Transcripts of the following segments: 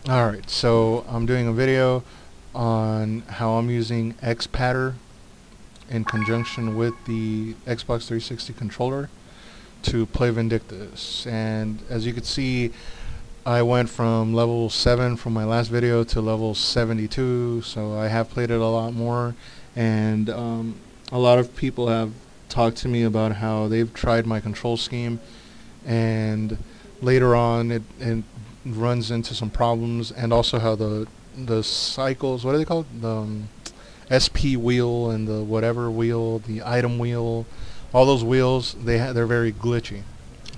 Alright, so I'm doing a video on how I'm using Xpadder in conjunction with the Xbox 360 controller to play Vindictus. And as you can see, I went from level 7 from my last video to level 72, so I have played it a lot more. And a lot of people have talked to me about how they've tried my control scheme, and later on it runs into some problems, and also how the cycles, what are they called, the SP wheel and the whatever wheel, the item wheel, all those wheels, they're very glitchy.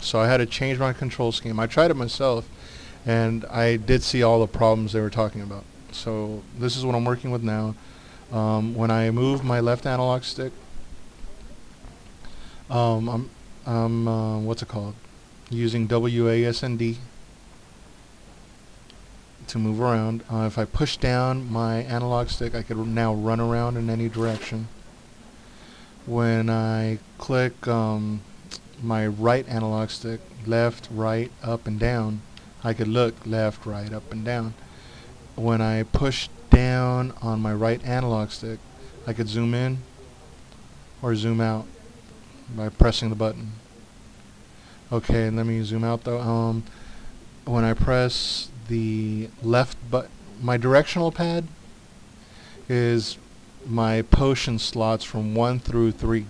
So I had to change my control scheme. I tried it myself, and I did see all the problems they were talking about. So this is what I'm working with now. When I move my left analog stick, I'm what's it called, using WASD to move around. If I push down my analog stick, I could now run around in any direction. When I click my right analog stick, left, right, up, and down, I could look left, right, up, and down. When I push down on my right analog stick, I could zoom in or zoom out by pressing the button. Okay, let me zoom out though. When I press the left button, my directional pad is my potion slots from 1 through 3,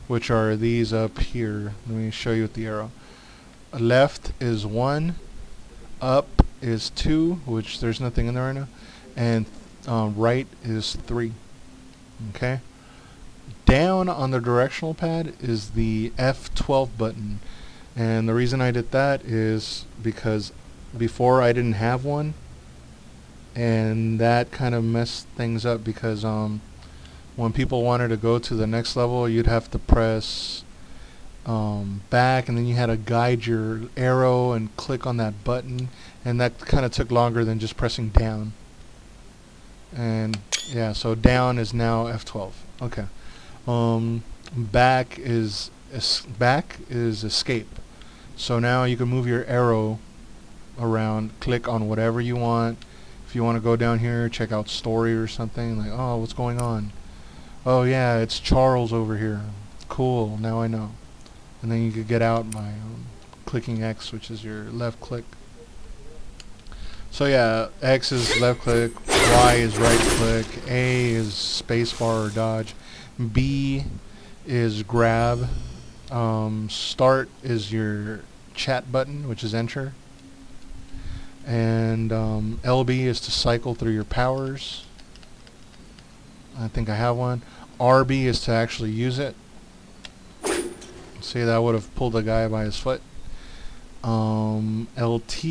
which are these up here. Let me show you with the arrow. Left is 1, up is 2, which there's nothing in there right now, and right is 3. Okay. Down on the directional pad is the F12 button, and the reason I did that is because before I didn't have one, and that kind of messed things up, because when people wanted to go to the next level, you'd have to press back, and then you had to guide your arrow and click on that button, and that kind of took longer than just pressing down. And yeah, so down is now F12. Okay. Back is escape. So now you can move your arrow around, click on whatever you want. If you want to go down here, check out story or something, like, oh, what's going on? Oh yeah, it's Charles over here. Cool, now I know. And then you could get out by clicking X, which is your left click. So yeah, X is left click, Y is right click, A is spacebar or dodge, B is grab, start is your chat button, which is enter, and LB is to cycle through your powers. I think I have one. RB is to actually use it. See, that would have pulled the guy by his foot. LT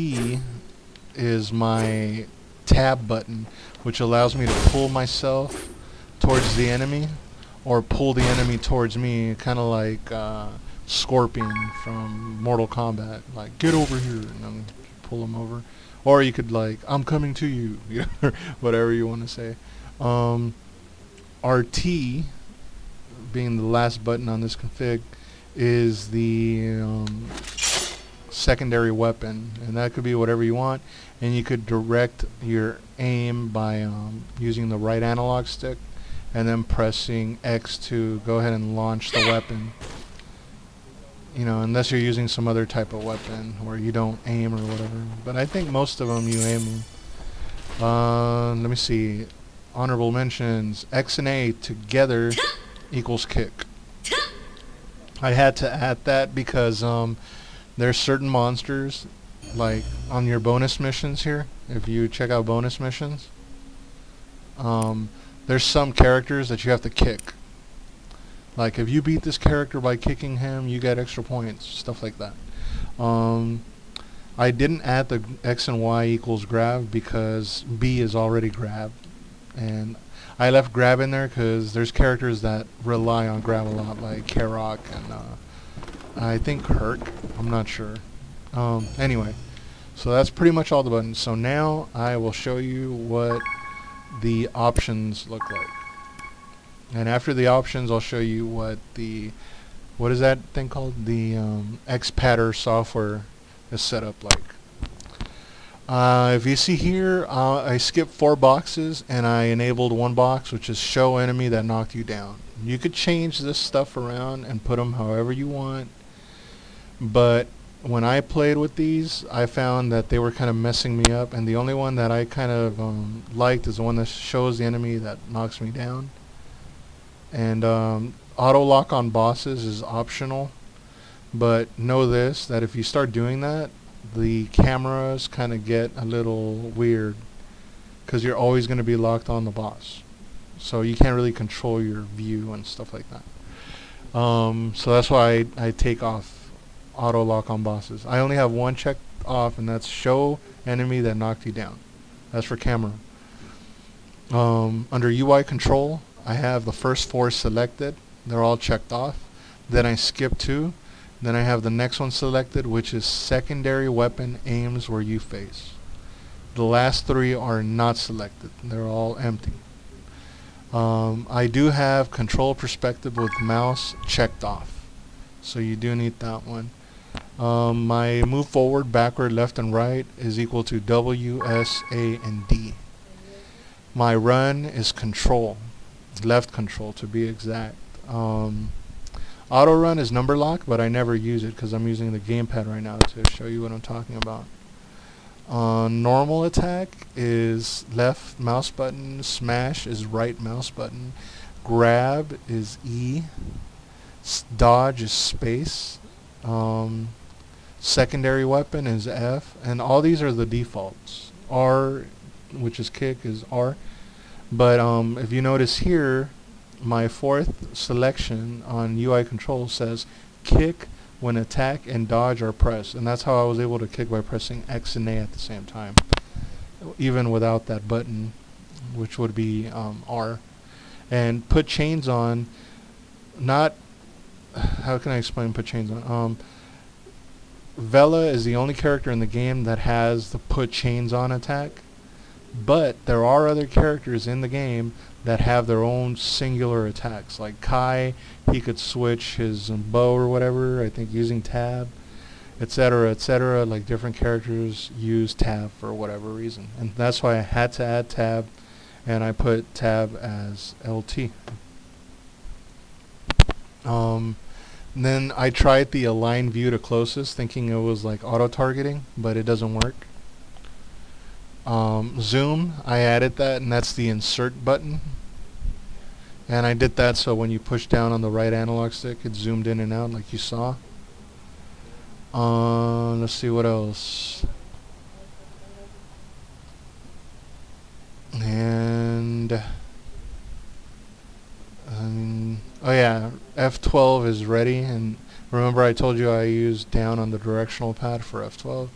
is my tab button, which allows me to pull myself towards the enemy or pull the enemy towards me, kind of like Scorpion from Mortal Kombat, like, get over here, and then pull him over. Or you could, like, I'm coming to you, whatever you want to say. RT, being the last button on this config, is the secondary weapon, and that could be whatever you want, and you could direct your aim by using the right analog stick and then pressing X to go ahead and launch the weapon. You know, unless you're using some other type of weapon where you don't aim or whatever, but I think most of them you aim. Let me see. Honorable mentions: X and A together equals kick. I had to add that because there's certain monsters, like on your bonus missions here, if you check out bonus missions, there's some characters that you have to kick. Like, if you beat this character by kicking him, you get extra points, stuff like that. I didn't add the X and Y equals grab because B is already grab, and I left grab in there because there's characters that rely on grab a lot, like Karok and I think Herc. I'm not sure. Anyway, so that's pretty much all the buttons. So now I will show you what the options look like. And after the options, I'll show you what is that thing called? The Xpadder software is set up like. If you see here, I skipped 4 boxes and I enabled 1 box, which is show enemy that knocked you down. You could change this stuff around and put them however you want, but when I played with these, I found that they were kind of messing me up, and the only one that I kind of liked is the one that shows the enemy that knocks me down. And auto lock on bosses is optional, but know this, that if you start doing that, the cameras kind of get a little weird because you're always going to be locked on the boss, so you can't really control your view and stuff like that. So that's why I take off auto lock on bosses. I only have one checked off, and that's show enemy that knocked you down. That's for camera. Under UI control, I have the first 4 selected. They're all checked off. Then I skip 2. Then I have the next one selected, which is secondary weapon aims where you face. The last 3 are not selected. They're all empty. I do have control perspective with mouse checked off, so you do need that one. My move forward, backward, left, and right is equal to W, S, A, and D. My run is control, left control to be exact. Auto run is number lock, but I never use it because I'm using the gamepad right now to show you what I'm talking about. Normal attack is left mouse button, smash is right mouse button, grab is E, dodge is space, secondary weapon is F, and all these are the defaults. R, which is kick, is R. But if you notice here, my 4th selection on UI control says kick when attack and dodge are pressed, and that's how I was able to kick, by pressing X and A at the same time, even without that button, which would be R. And put chains on, not, how can I explain put chains on? Vela is the only character in the game that has the put chains on attack, but there are other characters in the game that have their own singular attacks. Like Kai, he could switch his bow or whatever, I think using tab, etc., etc. Like different characters use tab for whatever reason, and that's why I had to add tab, and I put tab as LT. Then I tried the align view to closest, thinking it was like auto targeting, but it doesn't work. Zoom, I added that, and that's the insert button, and I did that so when you push down on the right analog stick, it zoomed in and out like you saw. Let's see what else. And oh yeah, F12 is ready, and remember I told you I used down on the directional pad for F12.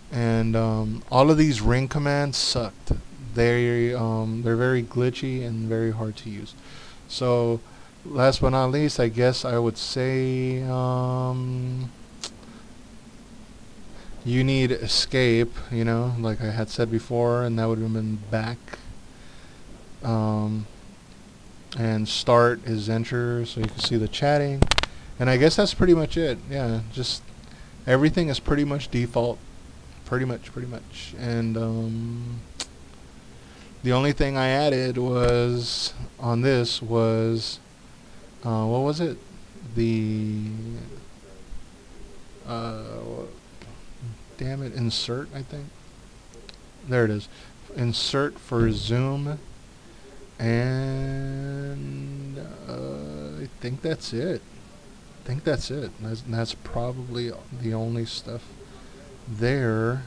And all of these ring commands sucked. They're very glitchy and very hard to use. So last but not least, I guess I would say you need escape, you know, like I had said before, and that would have been back. And start is enter, so you can see the chatting. And I guess that's pretty much it. Yeah, just everything is pretty much default. Pretty much. And the only thing I added was on this was what was it? The damn it, insert, I think. There it is. Insert for zoom, and I think that's it. That's probably the only stuff there,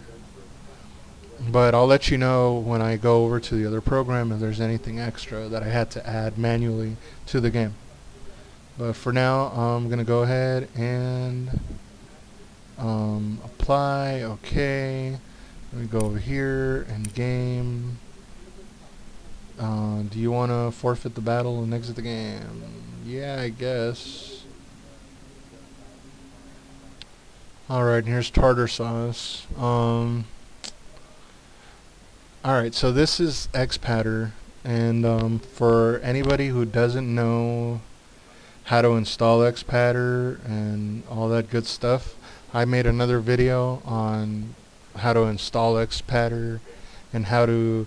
but I'll let you know when I go over to the other program if there's anything extra that I had to add manually to the game. But for now, I'm gonna go ahead and apply. Okay, let me go over here and game. Do you want to forfeit the battle and exit the game? Yeah, I guess. Alright, here's tartar sauce. Alright, so this is Xpadder, and for anybody who doesn't know how to install Xpadder and all that good stuff, I made another video on how to install Xpadder and how to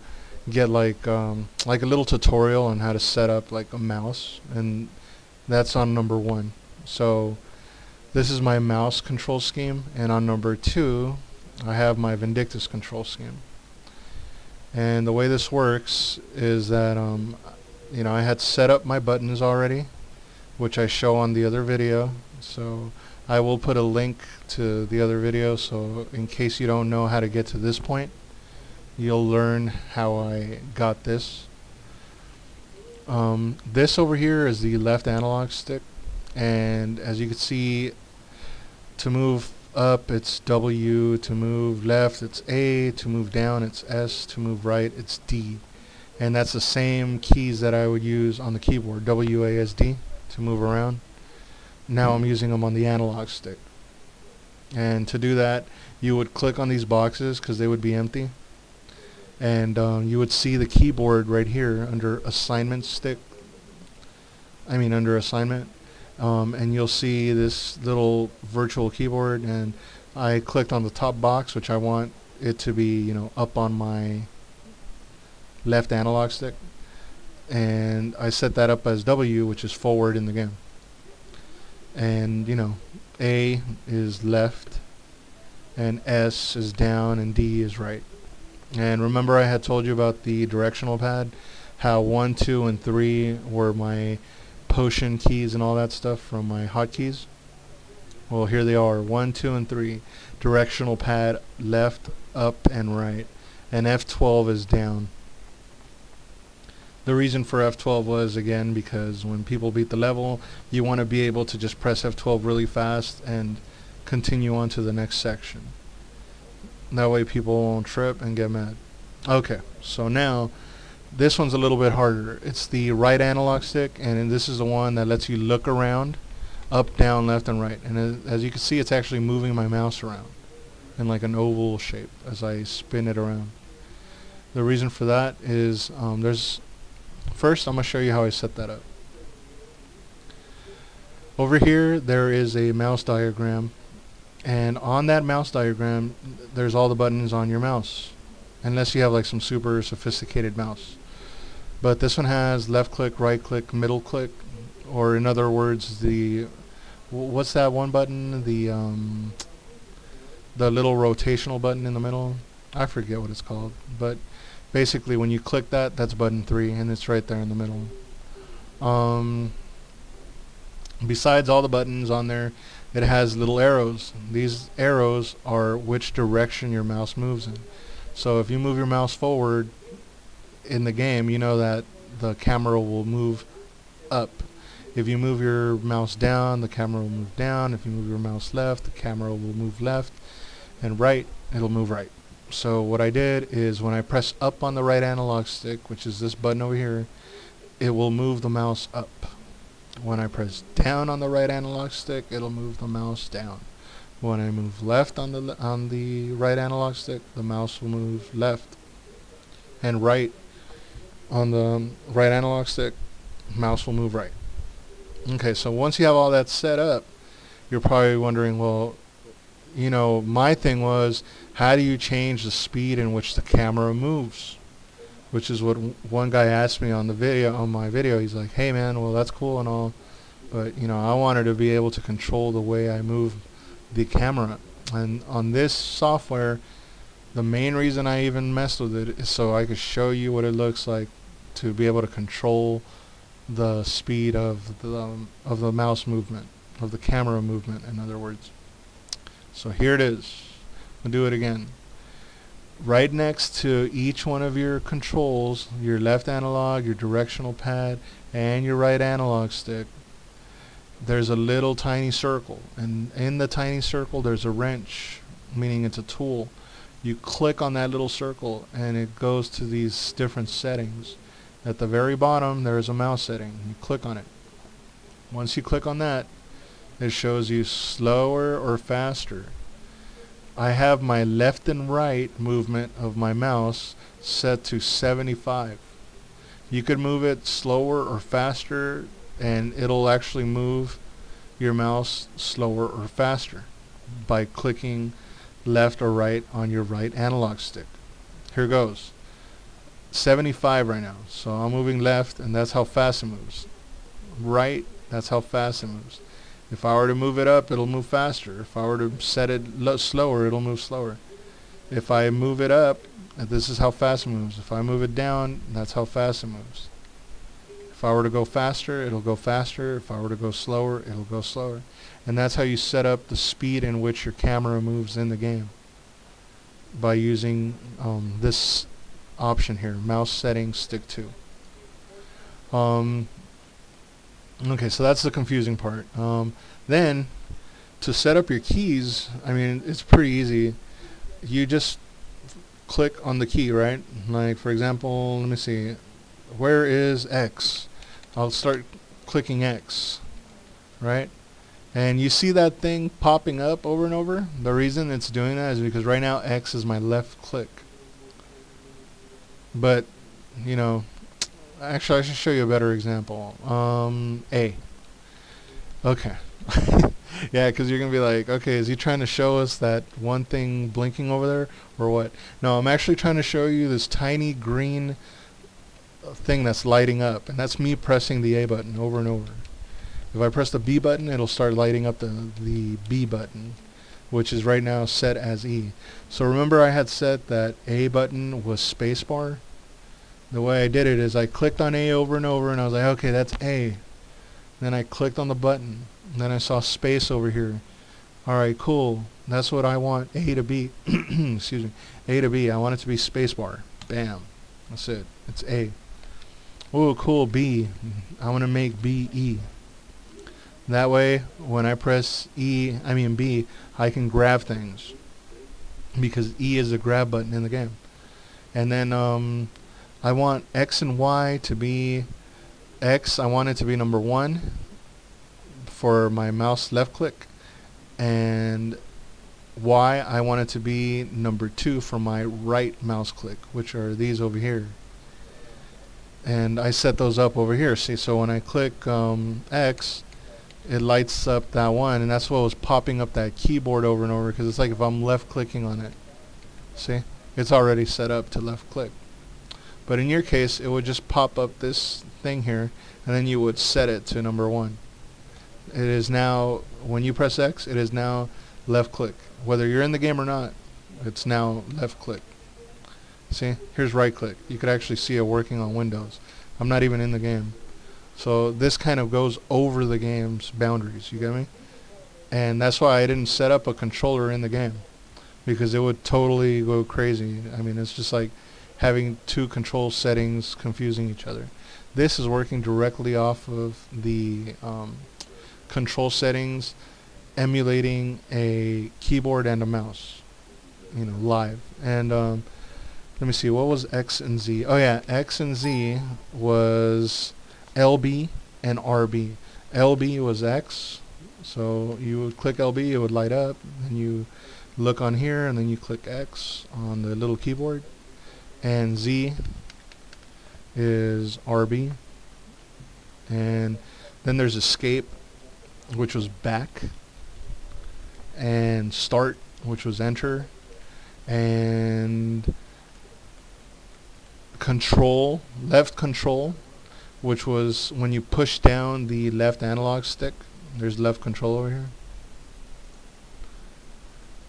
get like a little tutorial on how to set up like a mouse, and that's on number 1. So this is my mouse control scheme, and on number 2 I have my Vindictus control scheme. And the way this works is that I had set up my buttons already, which I show on the other video. So I will put a link to the other video, so in case you don't know how to get to this point, you'll learn how I got this. This over here is the left analog stick, and as you can see, to move up it's W, to move left it's A, to move down it's S, to move right it's D. And that's the same keys that I would use on the keyboard, W, A, S, D, to move around. Now I'm using them on the analog stick. And to do that, you would click on these boxes because they would be empty. And you would see the keyboard right here under assignment stick. Under assignment. And you'll see this little virtual keyboard, and I clicked on the top box, which I want it to be, up on my left analog stick, and I set that up as W, which is forward in the game. And A is left, and S is down, and D is right. And remember I had told you about the directional pad, how 1, 2, and 3 were my potion keys and all that stuff from my hotkeys. Well, here they are, 1, 2, and 3. Directional pad, left, up, and right. And F12 is down. The reason for F12 was, again, because when people beat the level, you want to be able to just press F12 really fast and continue on to the next section. That way people won't trip and get mad. Okay, so now this one's a little bit harder. It's the right analog stick, and this is the one that lets you look around, up, down, left, and right. And as you can see, it's actually moving my mouse around in like an oval shape as I spin it around. The reason for that is first I'm going to show you how I set that up. Over here there is a mouse diagram, and on that mouse diagram there's all the buttons on your mouse, unless you have like some super sophisticated mouse. But this one has left click, right click, middle click, or in other words, what's that one button, the little rotational button in the middle? I forget what it's called, but basically when you click that, that's button 3, and it's right there in the middle. Besides all the buttons on there, it has little arrows. These arrows are which direction your mouse moves in. So if you move your mouse forward in the game, you know that the camera will move up. If you move your mouse down, the camera will move down. If you move your mouse left, the camera will move left. And right, it'll move right. So what I did is when I press up on the right analog stick, which is this button over here, it will move the mouse up. When I press down on the right analog stick, it'll move the mouse down. When I move left on the right analog stick, the mouse will move left. And right on the right analog stick, mouse will move right. Okay, so once you have all that set up, you're probably wondering, well, my thing was, how do you change the speed in which the camera moves? Which is what one guy asked me on my video. He's like, hey man, well that's cool and all, but I wanted to be able to control the way I move the camera. And on this software, the main reason I even messed with it is so I could show you what it looks like to be able to control the speed of the mouse movement, of the camera movement, in other words. So here it is. I'll do it again. Right next to each one of your controls, your left analog, your directional pad, and your right analog stick, there's a little tiny circle, and in the tiny circle there's a wrench, meaning it's a tool. You click on that little circle and it goes to these different settings. At the very bottom there's a mouse setting. You click on it. Once you click on that, it shows you slower or faster. I have my left and right movement of my mouse set to 75. You could move it slower or faster, and it'll actually move your mouse slower or faster by clicking left or right on your right analog stick. Here goes. 75 right now. So I'm moving left, and that's how fast it moves. Right, that's how fast it moves. If I were to move it up, it'll move faster. If I were to set it slower, it'll move slower. If I move it up, this is how fast it moves. If I move it down, that's how fast it moves. If I were to go faster, it'll go faster. If I were to go slower, it'll go slower. And that's how you set up the speed in which your camera moves in the game, by using this option here, mouse settings stick 2. Okay, so that's the confusing part. Then to set up your keys, I mean, it's pretty easy. You just click on the key, right? Like, for example, let me see, where is X? I'll start clicking X, right? And you see that thing popping up over and over. The reason it's doing that is because right now X is my left click. But, you know, actually I should show you a better example. A. Okay. Yeah, because you're going to be like, okay, is he trying to show us that one thing blinking over there or what? No, I'm actually trying to show you this tiny green thing that's lighting up, and that's me pressing the A button over and over. If I press the B button, it'll start lighting up the B button, which is right now set as E. So remember I had set that A button was spacebar? The way I did it is I clicked on A over and over, and I was like, okay, that's A. Then I clicked on the button. Then I saw space over here. Alright, cool. That's what I want A to be. Excuse me. A to B. I want it to be spacebar. Bam. That's it. It's A. Oh, cool. B. I want to make B E. That way, when I press B, I can grab things, because E is the grab button in the game. And then I want X and Y to be X. I want it to be number 1 for my mouse left click, and Y I want it to be number 2 for my right mouse click, which are these over here. And I set those up over here. See, so when I click X, it lights up that one, and that's what was popping up that keyboard over and over, because it's like if I'm left clicking on it, see, it's already set up to left click. But in your case, it would just pop up this thing here, and then you would set it to number 1. It is now, when you press X, it is now left click. Whether you're in the game or not, it's now left click. See, here's right click. You could actually see it working on Windows. I'm not even in the game. So this kind of goes over the game's boundaries, you get me? And that's why I didn't set up a controller in the game, because it would totally go crazy. I mean, it's just like having 2 control settings confusing each other. This is working directly off of the control settings, emulating a keyboard and a mouse, you know, live. And let me see, what was X and Z? Oh yeah, X and Z was LB and RB. LB was X, so you would click LB, it would light up, and you look on here, and then you click X on the little keyboard. And Z is RB. And then there's escape, which was back, and start, which was enter, and control, left control, which was when you push down the left analog stick. There's left control over here.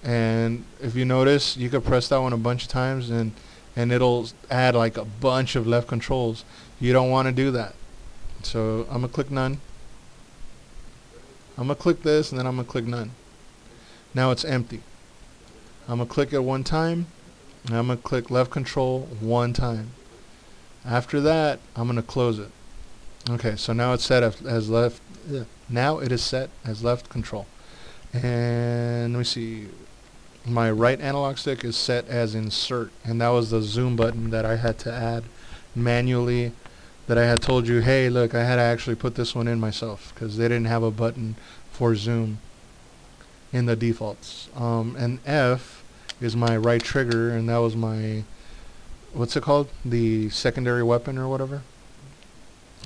And if you notice, you could press that one a bunch of times, and it'll add like a bunch of left controls. You don't want to do that. So I'm going to click none. I'm going to click this, and then I'm going to click none. Now it's empty. I'm going to click it one time, and I'm going to click left control one time. After that, I'm going to close it. Okay, so now it's set as left. Now it is set as left control. And let me see. My right analog stick is set as insert, and that was the zoom button that I had to add manually, that I had told you, hey look, I had to actually put this one in myself because they didn't have a button for zoom in the defaults. And F is my right trigger, and that was my, what's it called, the secondary weapon or whatever.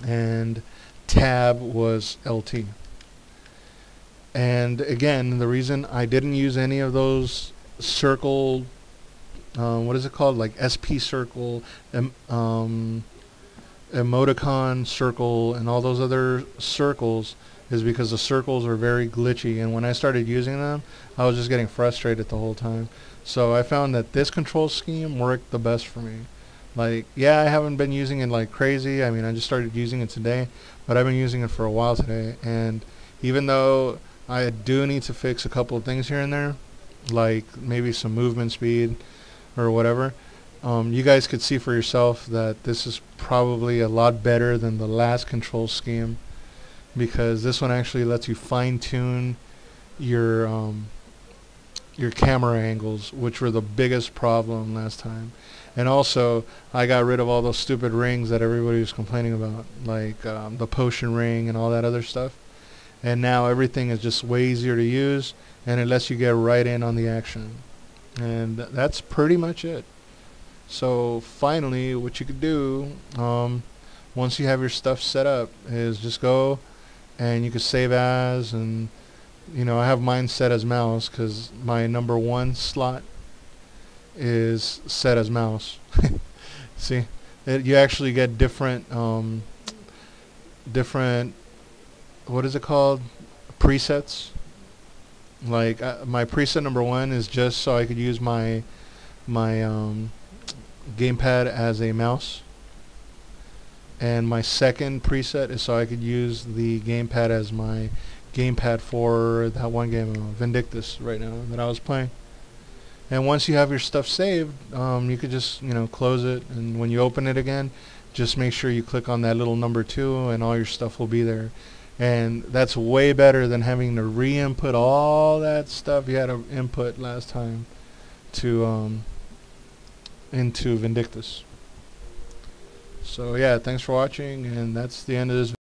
And tab was LT. And again, the reason I didn't use any of those circle, what is it called, like SP circle, emoticon circle, and all those other circles, is because the circles are very glitchy, and when I started using them, I was just getting frustrated the whole time. So I found that this control scheme worked the best for me. Like, yeah, I haven't been using it like crazy. I mean, I just started using it today, but I've been using it for a while today, and even though I do need to fix a couple of things here and there, like maybe some movement speed or whatever, you guys could see for yourself that this is probably a lot better than the last control scheme, because this one actually lets you fine-tune your camera angles, which were the biggest problem last time. And also, I got rid of all those stupid rings that everybody was complaining about, like the potion ring and all that other stuff. And now everything is just way easier to use, and it lets you get right in on the action. And that's pretty much it. So finally, what you could do, once you have your stuff set up, is just go and you can save as, and I have mine set as mouse because my number 1 slot is set as mouse. See, you actually get different what is it called, presets. Like my preset number 1 is just so I could use my gamepad as a mouse, and my second preset is so I could use the gamepad as my gamepad for that one game, Vindictus, right now that I was playing. And once you have your stuff saved, you could just close it, and when you open it again, just make sure you click on that little number 2 and all your stuff will be there. And that's way better than having to re-input all that stuff you had to input last time to into Vindictus. So yeah, thanks for watching, and that's the end of this